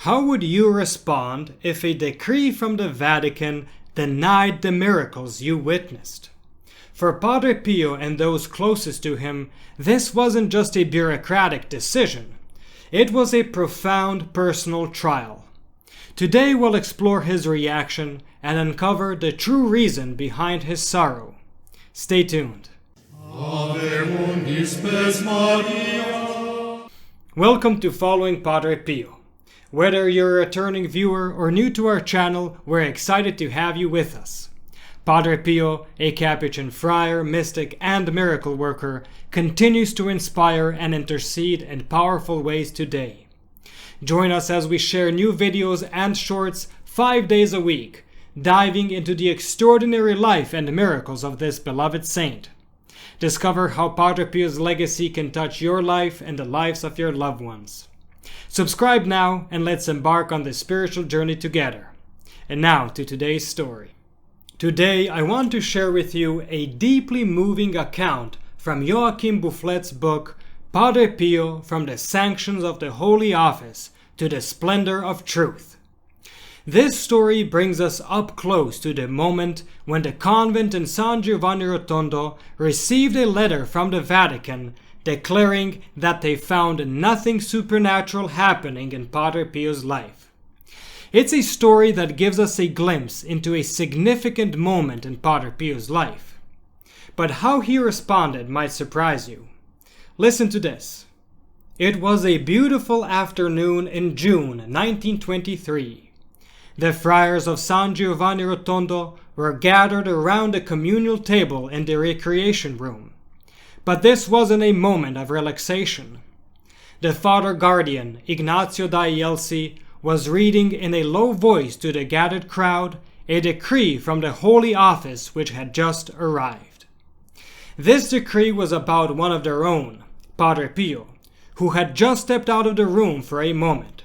How would you respond if a decree from the Vatican denied the miracles you witnessed? For Padre Pio and those closest to him, this wasn't just a bureaucratic decision. It was a profound personal trial. Today we'll explore his reaction and uncover the true reason behind his sorrow. Stay tuned. Ave mundi spes Maria. Welcome to Following Padre Pio. Whether you're a returning viewer or new to our channel, we're excited to have you with us. Padre Pio, a Capuchin friar, mystic, and miracle worker, continues to inspire and intercede in powerful ways today. Join us as we share new videos and shorts 5 days a week, diving into the extraordinary life and miracles of this beloved saint. Discover how Padre Pio's legacy can touch your life and the lives of your loved ones. Subscribe now and let's embark on this spiritual journey together. And now to today's story. Today I want to share with you a deeply moving account from Joachim Bouflet's book, Padre Pio, From the Sanctions of the Holy Office to the Splendor of Truth. This story brings us up close to the moment when the convent in San Giovanni Rotondo received a letter from the Vatican declaring that they found nothing supernatural happening in Padre Pio's life. It's a story that gives us a glimpse into a significant moment in Padre Pio's life. But how he responded might surprise you. Listen to this. It was a beautiful afternoon in June 1923. The friars of San Giovanni Rotondo were gathered around a communal table in the recreation room. But this wasn't a moment of relaxation. The Father Guardian, Ignazio da Ielsi, was reading in a low voice to the gathered crowd a decree from the Holy Office which had just arrived. This decree was about one of their own, Padre Pio, who had just stepped out of the room for a moment.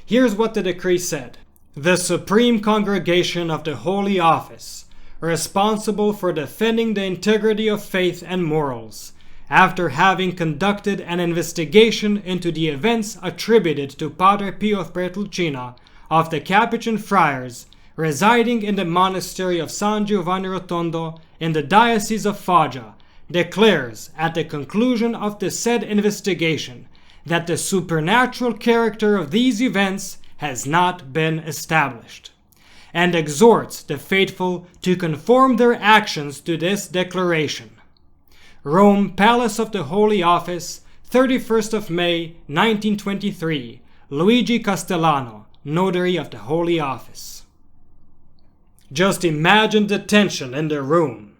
Here's what the decree said. The Supreme Congregation of the Holy Office, responsible for defending the integrity of faith and morals, after having conducted an investigation into the events attributed to Padre Pio of Pietrelcina of the Capuchin friars residing in the monastery of San Giovanni Rotondo in the Diocese of Foggia, declares at the conclusion of the said investigation that the supernatural character of these events has not been established, and exhorts the faithful to conform their actions to this declaration. Rome, Palace of the Holy Office, 31st of May, 1923, Luigi Castellano, Notary of the Holy Office. Just imagine the tension in the room.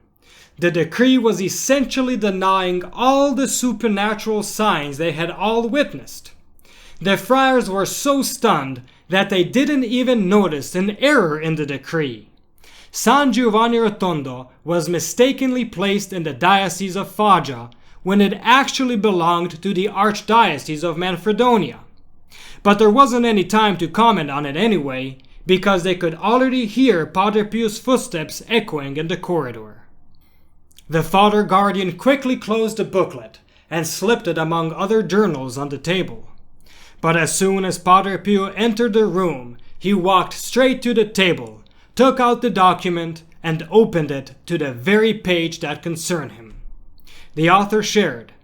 The decree was essentially denying all the supernatural signs they had all witnessed. The friars were so stunned that they didn't even notice an error in the decree. San Giovanni Rotondo was mistakenly placed in the Diocese of Foggia when it actually belonged to the Archdiocese of Manfredonia. But there wasn't any time to comment on it anyway, because they could already hear Padre Pio's footsteps echoing in the corridor. The Father Guardian quickly closed the booklet and slipped it among other journals on the table. But as soon as Padre Pio entered the room, he walked straight to the table, took out the document, and opened it to the very page that concerned him. The author shared.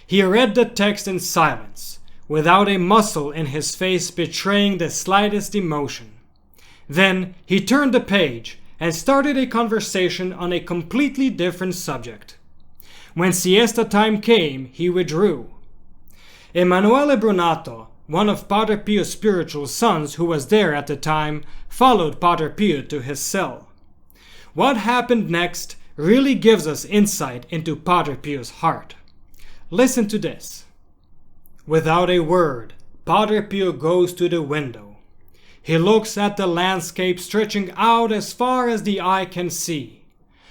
He read the text in silence, without a muscle in his face betraying the slightest emotion. Then he turned the page and started a conversation on a completely different subject. When siesta time came, he withdrew. Emanuele Brunato, one of Padre Pio's spiritual sons who was there at the time, followed Padre Pio to his cell. What happened next really gives us insight into Padre Pio's heart. Listen to this. Without a word, Padre Pio goes to the window. He looks at the landscape stretching out as far as the eye can see.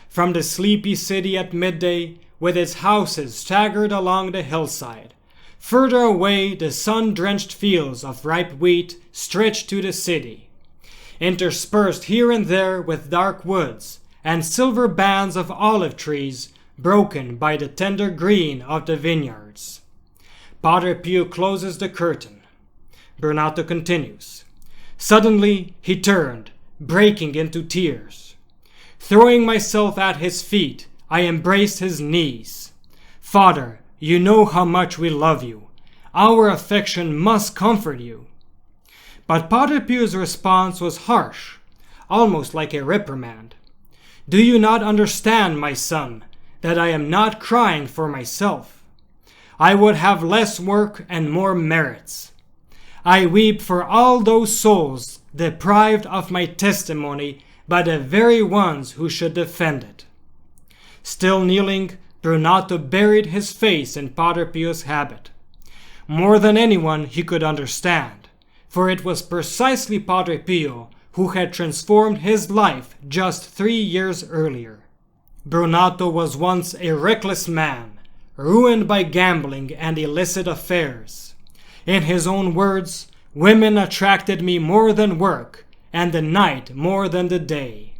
From the sleepy city at midday, with its houses staggered along the hillside, further away, the sun-drenched fields of ripe wheat stretch to the city, interspersed here and there with dark woods and silver bands of olive trees broken by the tender green of the vineyards. Padre Pio closes the curtain. Brunato continues. Suddenly he turned, breaking into tears. Throwing myself at his feet, I embraced his knees. Father, you know how much we love you. Our affection must comfort you. But Padre Pio's response was harsh, almost like a reprimand. Do you not understand, my son, that I am not crying for myself? I would have less work and more merits. I weep for all those souls deprived of my testimony by the very ones who should defend it. Still kneeling, Brunato buried his face in Padre Pio's habit. More than anyone he could understand, for it was precisely Padre Pio who had transformed his life just 3 years earlier. Brunato was once a reckless man, ruined by gambling and illicit affairs. In his own words, women attracted me more than work, and the night more than the day.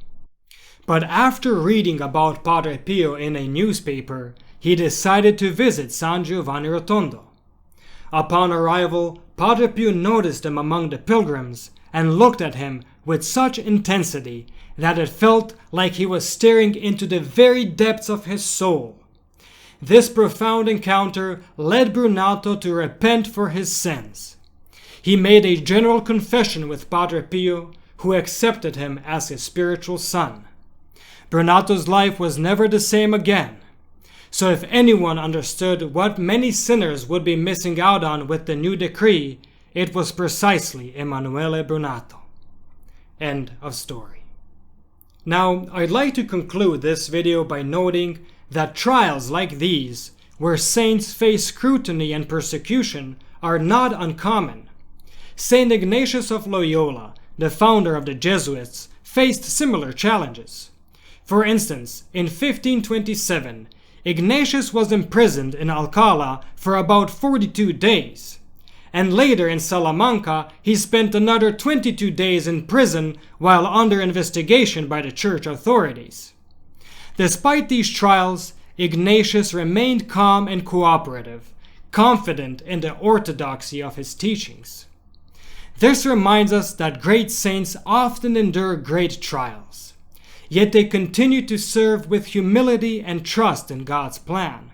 But after reading about Padre Pio in a newspaper, he decided to visit San Giovanni Rotondo. Upon arrival, Padre Pio noticed him among the pilgrims and looked at him with such intensity that it felt like he was staring into the very depths of his soul. This profound encounter led Brunato to repent for his sins. He made a general confession with Padre Pio, who accepted him as his spiritual son. Brunato's life was never the same again. So if anyone understood what many sinners would be missing out on with the new decree, it was precisely Emanuele Brunato. End of story. Now, I'd like to conclude this video by noting that trials like these, where saints face scrutiny and persecution, are not uncommon. Saint Ignatius of Loyola, the founder of the Jesuits, faced similar challenges. For instance, in 1527, Ignatius was imprisoned in Alcala for about 42 days. And later in Salamanca, he spent another 22 days in prison while under investigation by the church authorities. Despite these trials, Ignatius remained calm and cooperative, confident in the orthodoxy of his teachings. This reminds us that great saints often endure great trials, yet they continue to serve with humility and trust in God's plan.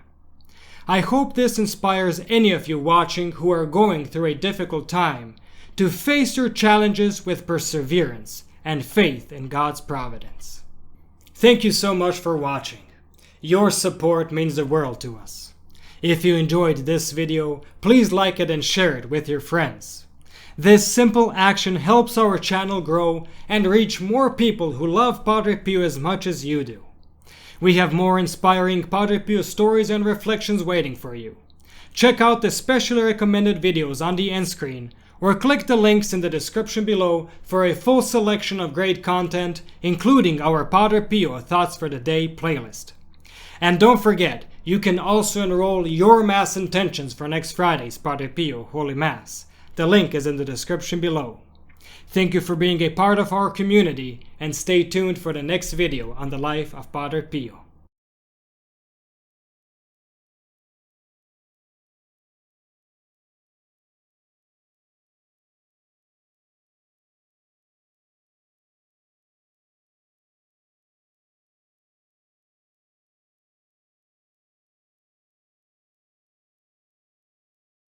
I hope this inspires any of you watching who are going through a difficult time to face your challenges with perseverance and faith in God's providence. Thank you so much for watching. Your support means the world to us. If you enjoyed this video, please like it and share it with your friends. This simple action helps our channel grow and reach more people who love Padre Pio as much as you do. We have more inspiring Padre Pio stories and reflections waiting for you. Check out the specially recommended videos on the end screen, or click the links in the description below for a full selection of great content, including our Padre Pio Thoughts for the Day playlist. And don't forget, you can also enroll your Mass intentions for next Friday's Padre Pio Holy Mass. The link is in the description below. Thank you for being a part of our community, and stay tuned for the next video on the life of Padre Pio.